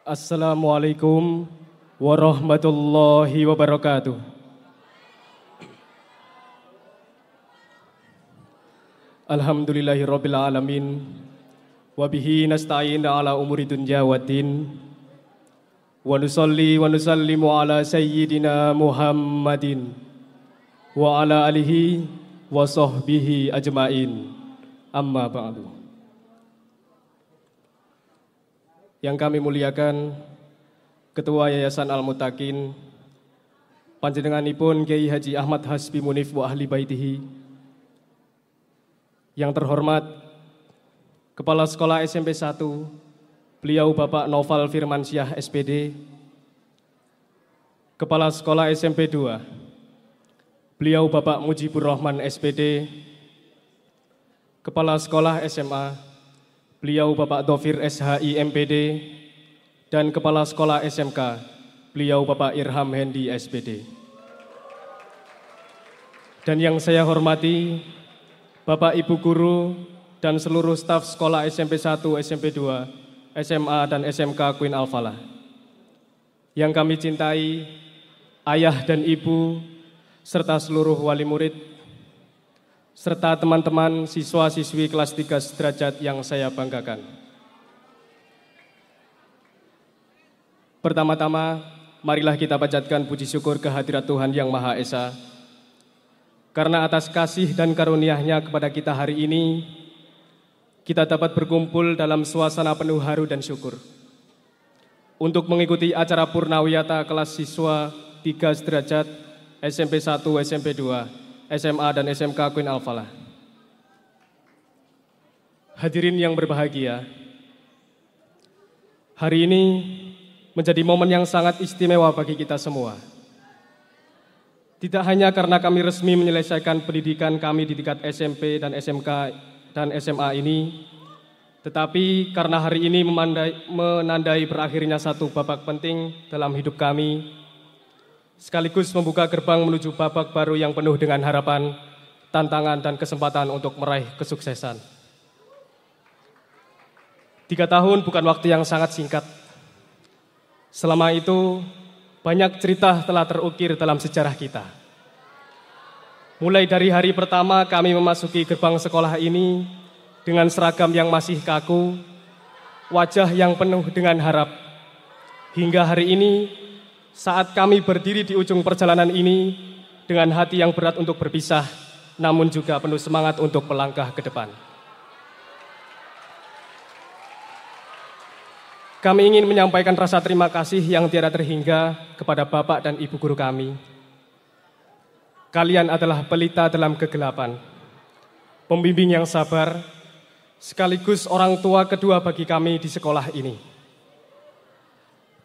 Assalamualaikum warahmatullahi wabarakatuh. Alhamdulillahirabbil alamin. Wabihi nasta'in ala umuri dunya waddin. Wa nusalli wa nusallimu ala sayyidina Muhammadin wa ala alihi wa sahbihi ajmain. Amma ba'du. Yang kami muliakan Ketua Yayasan Al-Muttaqin, panjenenganipun Kiai Haji Ahmad Hasbi Munif wa ahli baitihi. Yang terhormat Kepala Sekolah SMP 1, beliau Bapak Noval Firmansyah SPD. Kepala Sekolah SMP 2, beliau Bapak Mujibur Rahman SPD. Kepala Sekolah SMA, beliau Bapak Dhofir SHI MPD. Dan Kepala Sekolah SMK, beliau Bapak Irham Hendi SPD. Dan yang saya hormati Bapak Ibu Guru dan seluruh staf sekolah SMP 1, SMP 2, SMA dan SMK Queen Al-Falah. Yang kami cintai ayah dan ibu serta seluruh wali murid serta teman-teman siswa-siswi kelas 3 sederajat yang saya banggakan. Pertama-tama, marilah kita panjatkan puji syukur kehadirat Tuhan Yang Maha Esa. Karena atas kasih dan karunia-Nya kepada kita hari ini, kita dapat berkumpul dalam suasana penuh haru dan syukur untuk mengikuti acara Purnawiyata kelas siswa 3 sederajat SMP 1, SMP 2, SMA dan SMK Queen Al-Falah. Hadirin yang berbahagia, hari ini menjadi momen yang sangat istimewa bagi kita semua. Tidak hanya karena kami resmi menyelesaikan pendidikan kami di tingkat SMP dan SMK dan SMA ini, tetapi karena hari ini menandai berakhirnya satu babak penting dalam hidup kami, sekaligus membuka gerbang menuju babak baru yang penuh dengan harapan, tantangan, dan kesempatan untuk meraih kesuksesan. 3 tahun bukan waktu yang sangat singkat. Selama itu, banyak cerita telah terukir dalam sejarah kita. Mulai dari hari pertama kami memasuki gerbang sekolah ini dengan seragam yang masih kaku, wajah yang penuh dengan harap. Hingga hari ini, saat kami berdiri di ujung perjalanan ini dengan hati yang berat untuk berpisah, namun juga penuh semangat untuk melangkah ke depan. Kami ingin menyampaikan rasa terima kasih yang tiada terhingga kepada Bapak dan Ibu Guru kami. Kalian adalah pelita dalam kegelapan, pembimbing yang sabar, sekaligus orang tua kedua bagi kami di sekolah ini.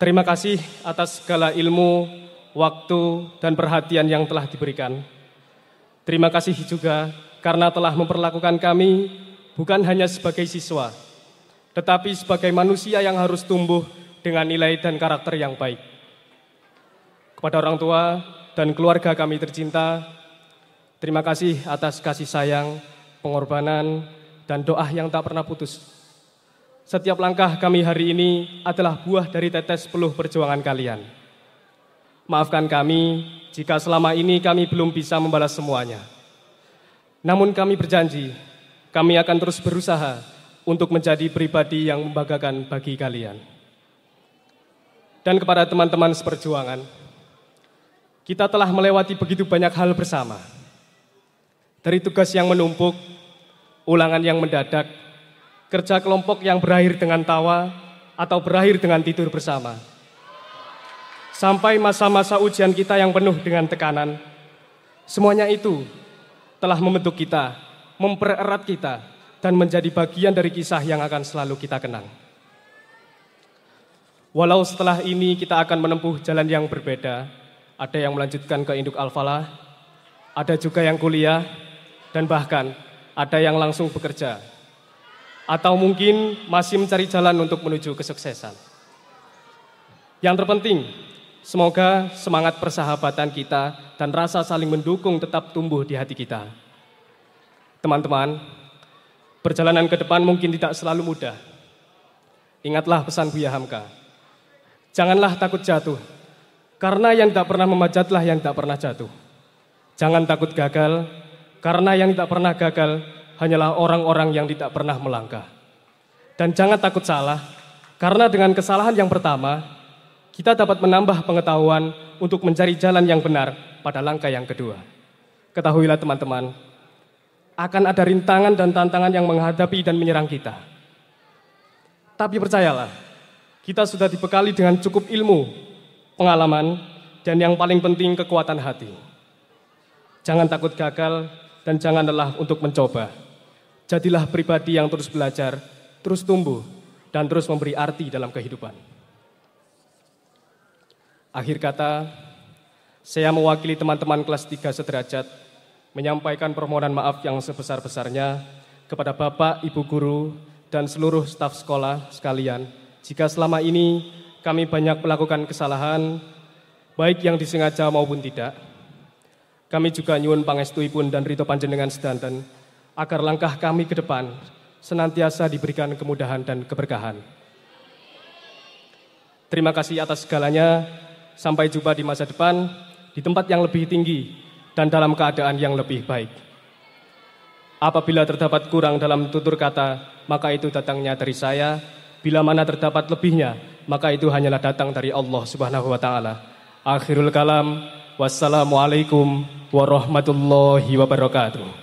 Terima kasih atas segala ilmu, waktu, dan perhatian yang telah diberikan. Terima kasih juga karena telah memperlakukan kami bukan hanya sebagai siswa, tetapi sebagai manusia yang harus tumbuh dengan nilai dan karakter yang baik. Kepada orang tua dan keluarga kami tercinta, terima kasih atas kasih sayang, pengorbanan, dan doa yang tak pernah putus. Setiap langkah kami hari ini adalah buah dari tetes peluh perjuangan kalian. Maafkan kami jika selama ini kami belum bisa membalas semuanya. Namun kami berjanji, kami akan terus berusaha untuk menjadi pribadi yang membanggakan bagi kalian. Dan kepada teman-teman seperjuangan, kita telah melewati begitu banyak hal bersama. Dari tugas yang menumpuk, ulangan yang mendadak, kerja kelompok yang berakhir dengan tawa atau berakhir dengan tidur bersama. Sampai masa-masa ujian kita yang penuh dengan tekanan. Semuanya itu telah membentuk kita, mempererat kita, dan menjadi bagian dari kisah yang akan selalu kita kenang. Walau setelah ini kita akan menempuh jalan yang berbeda, ada yang melanjutkan ke Induk Al-Falah, ada juga yang kuliah, dan bahkan ada yang langsung bekerja, atau mungkin masih mencari jalan untuk menuju kesuksesan. Yang terpenting, semoga semangat persahabatan kita dan rasa saling mendukung tetap tumbuh di hati kita. Teman-teman, perjalanan ke depan mungkin tidak selalu mudah. Ingatlah pesan Buya Hamka, Janganlah takut jatuh, karena yang tak pernah memanjatlah yang tak pernah jatuh. Jangan takut gagal, karena yang tak pernah gagal hanyalah orang-orang yang tidak pernah melangkah. Dan jangan takut salah, karena dengan kesalahan yang pertama, kita dapat menambah pengetahuan untuk mencari jalan yang benar pada langkah yang kedua. Ketahuilah teman-teman, akan ada rintangan dan tantangan yang menghadapi dan menyerang kita. Tapi percayalah, kita sudah dibekali dengan cukup ilmu, pengalaman, dan yang paling penting kekuatan hati. Jangan takut gagal dan jangan lelah untuk mencoba. Jadilah pribadi yang terus belajar, terus tumbuh, dan terus memberi arti dalam kehidupan. Akhir kata, saya mewakili teman-teman kelas 3 sederajat menyampaikan permohonan maaf yang sebesar-besarnya kepada Bapak, Ibu Guru, dan seluruh staf sekolah sekalian jika selama ini kami banyak melakukan kesalahan, baik yang disengaja maupun tidak. Kami juga nyuwun pangestuipun dan rito panjenengan sedanten agar langkah kami ke depan senantiasa diberikan kemudahan dan keberkahan. Terima kasih atas segalanya. Sampai jumpa di masa depan, di tempat yang lebih tinggi dan dalam keadaan yang lebih baik. Apabila terdapat kurang dalam tutur kata, maka itu datangnya dari saya. Bila mana terdapat lebihnya, maka itu hanyalah datang dari Allah Subhanahu wa Ta'ala. Akhirul kalam, wassalamualaikum warahmatullahi wabarakatuh.